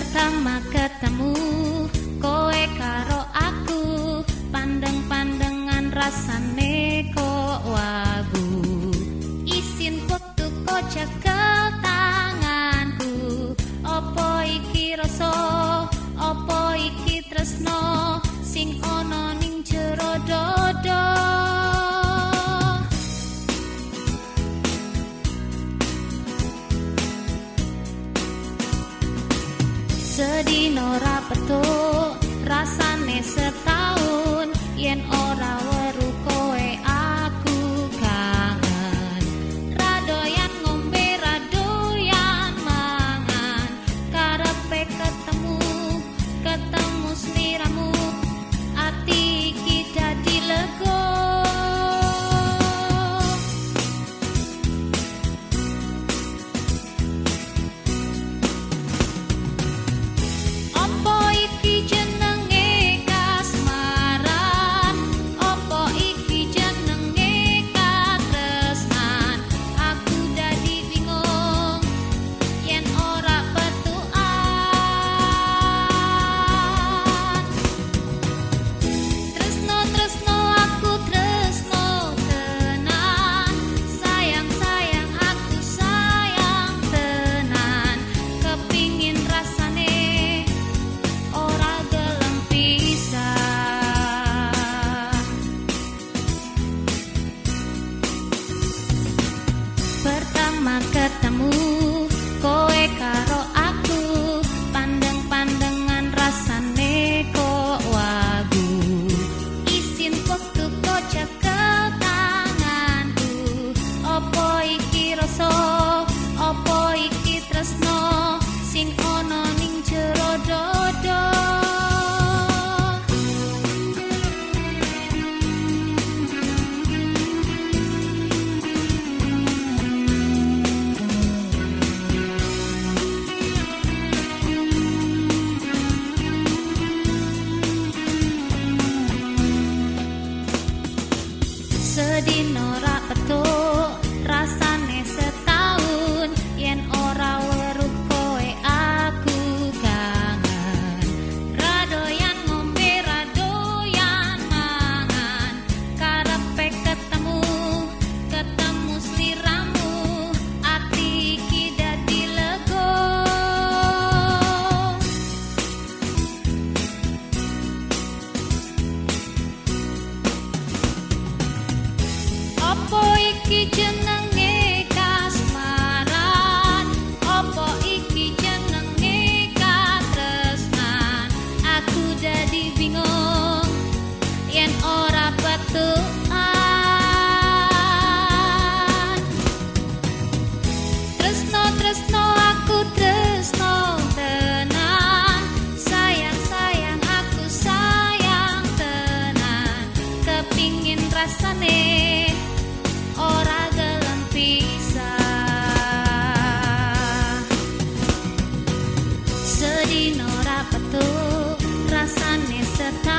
Pertama ketemu kowe karo aku, pandeng-pandengan rasane kok wagu. Isin wektu kok cekel tanganku, opo iki rasa, opo iki tresno sing ana ning jero dodo. Sedino ra petuk rasane setahun, yen ora weru kowe aku kangen. Radoyan ngombe radoyan mangan, karepe ketemu sliramu, ati iki dadi lega. Ketemu kowe karo aku, pandeng-pandengan rasane kok wagu. Isin wektu kok cekel tanganku, opo iki rasa, opo iki tresno sing ana ning jero dodo. Sedino ra petuk rasane setahun, yen ora weruh kowe aku kangen. Radoyan ngombe radoyan mangan, karepe ketemu sliramu, ati iki dadi lega. Opo iki jenenge kasmaran, opo iki jenenge katresnan. Aku dadi bingung yen ora betukan. Tresno aku tresno tenan, sayang aku sayang tenan. Kepingin rasane ora gelem pisah. Sedino ra petuk rasane setahun.